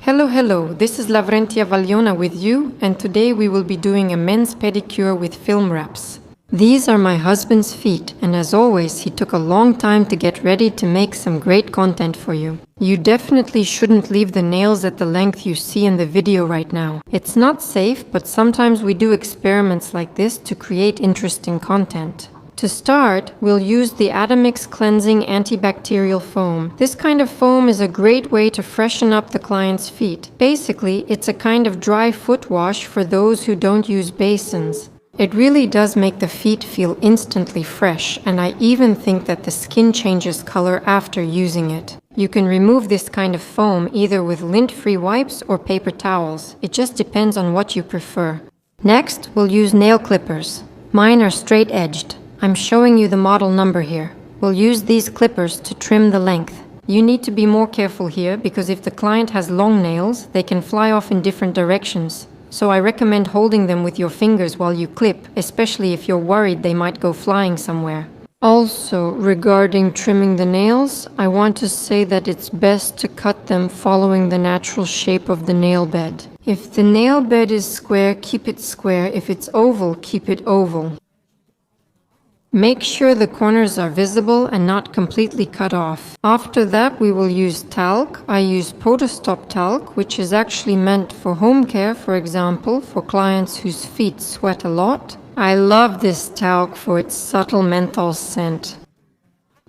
Hello, this is Lavrentia Vagliona with you, and today we will be doing a men's pedicure with film wraps. These are my husband's feet, and as always, he took a long time to get ready to make some great content for you. You definitely shouldn't leave the nails at the length you see in the video right now. It's not safe, but sometimes we do experiments like this to create interesting content. To start, we'll use the Atomix Cleansing Antibacterial Foam. This kind of foam is a great way to freshen up the client's feet. Basically, it's a kind of dry foot wash for those who don't use basins. It really does make the feet feel instantly fresh, and I even think that the skin changes color after using it. You can remove this kind of foam either with lint-free wipes or paper towels. It just depends on what you prefer. Next, we'll use nail clippers. Mine are straight-edged. I'm showing you the model number here. We'll use these clippers to trim the length. You need to be more careful here because if the client has long nails, they can fly off in different directions. So I recommend holding them with your fingers while you clip, especially if you're worried they might go flying somewhere. Also, regarding trimming the nails, I want to say that it's best to cut them following the natural shape of the nail bed. If the nail bed is square, keep it square. If it's oval, keep it oval. Make sure the corners are visible and not completely cut off. After that, we will use talc. I use Potostop talc, which is actually meant for home care, for example, for clients whose feet sweat a lot. I love this talc for its subtle menthol scent.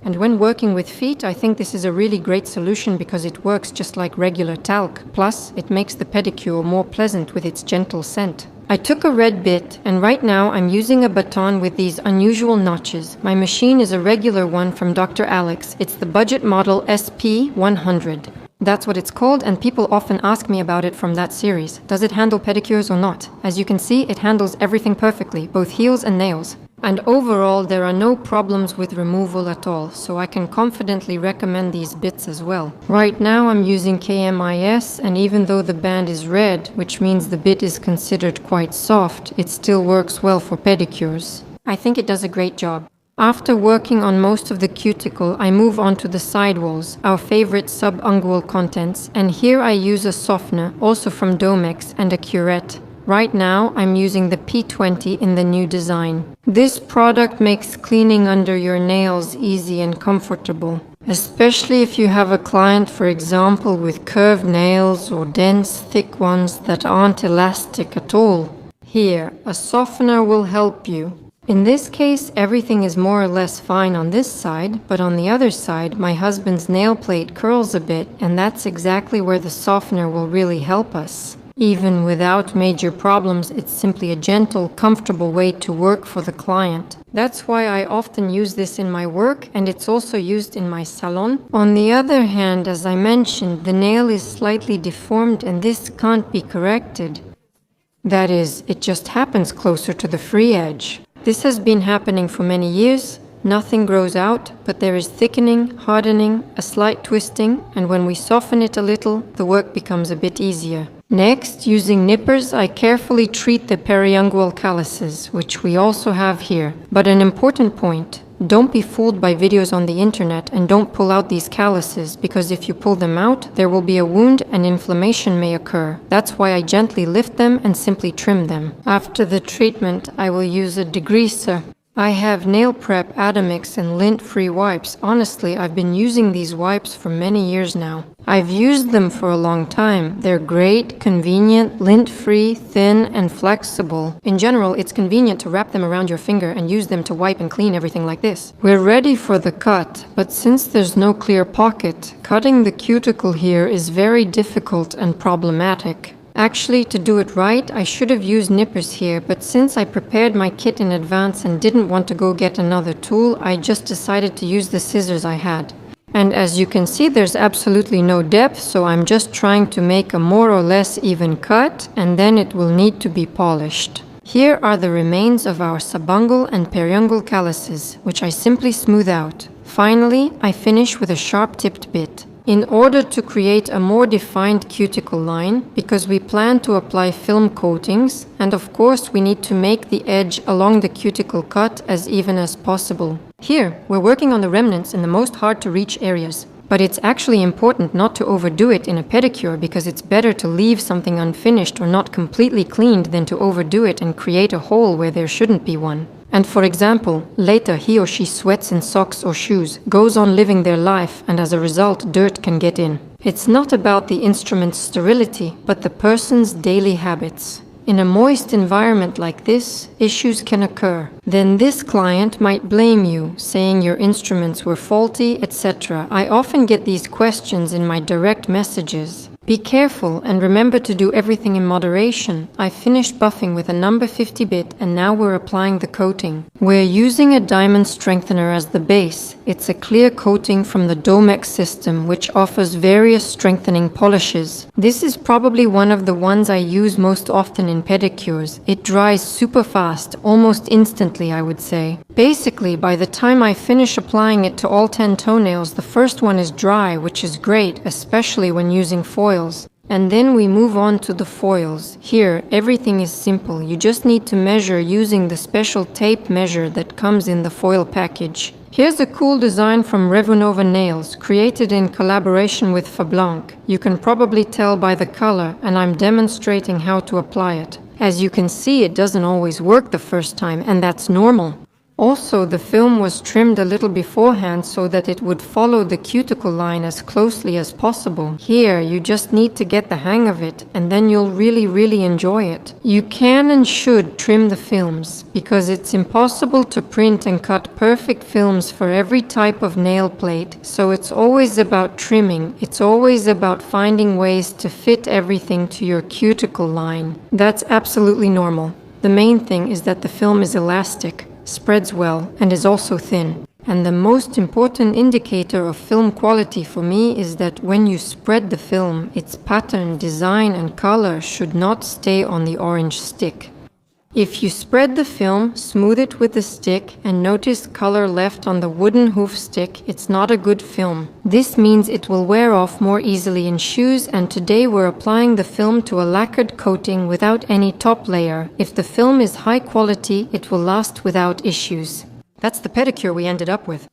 And when working with feet, I think this is a really great solution because it works just like regular talc. Plus, it makes the pedicure more pleasant with its gentle scent. I took a red bit, and right now I'm using a baton with these unusual notches. My machine is a regular one from Dr. Alex. It's the budget model SP100. That's what it's called, and people often ask me about it from that series. Does it handle pedicures or not? As you can see, it handles everything perfectly, both heels and nails. And overall, there are no problems with removal at all, so I can confidently recommend these bits as well. Right now I'm using KMIS, and even though the band is red, which means the bit is considered quite soft, it still works well for pedicures. I think it does a great job. After working on most of the cuticle, I move on to the sidewalls, our favorite subungual contents, and here I use a softener, also from Domex, and a curette. Right now, I'm using the P20 in the new design. This product makes cleaning under your nails easy and comfortable, especially if you have a client, for example, with curved nails or dense, thick ones that aren't elastic at all. Here, a softener will help you. In this case, everything is more or less fine on this side, but on the other side, my husband's nail plate curls a bit, and that's exactly where the softener will really help us. Even without major problems, it's simply a gentle, comfortable way to work for the client. That's why I often use this in my work, and it's also used in my salon. On the other hand, as I mentioned, the nail is slightly deformed and this can't be corrected. That is, it just happens closer to the free edge. This has been happening for many years. Nothing grows out, but there is thickening, hardening, a slight twisting, and when we soften it a little, the work becomes a bit easier. Next, using nippers, I carefully treat the periungual calluses, which we also have here. But an important point, don't be fooled by videos on the internet and don't pull out these calluses, because if you pull them out, there will be a wound and inflammation may occur. That's why I gently lift them and simply trim them. After the treatment, I will use a degreaser. I have Nail Prep, Atomix, and lint-free wipes. Honestly, I've been using these wipes for many years now. I've used them for a long time. They're great, convenient, lint-free, thin, and flexible. In general, it's convenient to wrap them around your finger and use them to wipe and clean everything like this. We're ready for the cut, but since there's no clear pocket, cutting the cuticle here is very difficult and problematic. Actually, to do it right, I should have used nippers here, but since I prepared my kit in advance and didn't want to go get another tool, I just decided to use the scissors I had. And as you can see, there's absolutely no depth, so I'm just trying to make a more or less even cut, and then it will need to be polished. Here are the remains of our subungual and periungual calluses, which I simply smooth out. Finally, I finish with a sharp-tipped bit. In order to create a more defined cuticle line, because we plan to apply film coatings, and of course we need to make the edge along the cuticle cut as even as possible. Here, we're working on the remnants in the most hard to reach areas. But it's actually important not to overdo it in a pedicure because it's better to leave something unfinished or not completely cleaned than to overdo it and create a hole where there shouldn't be one. And for example, later he or she sweats in socks or shoes, goes on living their life, and as a result, dirt can get in. It's not about the instrument's sterility, but the person's daily habits. In a moist environment like this, issues can occur. Then this client might blame you, saying your instruments were faulty, etc. I often get these questions in my direct messages. Be careful and remember to do everything in moderation. I finished buffing with a number 50 bit and now we're applying the coating. We're using a diamond strengthener as the base. It's a clear coating from the Domex system which offers various strengthening polishes. This is probably one of the ones I use most often in pedicures. It dries super fast, almost instantly I would say. Basically, by the time I finish applying it to all 10 toenails, the first one is dry, which is great, especially when using foils. And then we move on to the foils. Here, everything is simple. You just need to measure using the special tape measure that comes in the foil package. Here's a cool design from Revunova Nails, created in collaboration with Fablanc. You can probably tell by the color, and I'm demonstrating how to apply it. As you can see, it doesn't always work the first time, and that's normal. Also, the film was trimmed a little beforehand so that it would follow the cuticle line as closely as possible. Here, you just need to get the hang of it, and then you'll really enjoy it. You can and should trim the films, because it's impossible to print and cut perfect films for every type of nail plate, so it's always about trimming. It's always about finding ways to fit everything to your cuticle line. That's absolutely normal. The main thing is that the film is elastic, spreads well, and is also thin. And the most important indicator of film quality for me is that when you spread the film, its pattern, design, and color should not stay on the orange stick. If you spread the film, smooth it with the stick, and notice color left on the wooden hoof stick, it's not a good film. This means it will wear off more easily in shoes, and today we're applying the film to a lacquered coating without any top layer. If the film is high quality, it will last without issues. That's the pedicure we ended up with.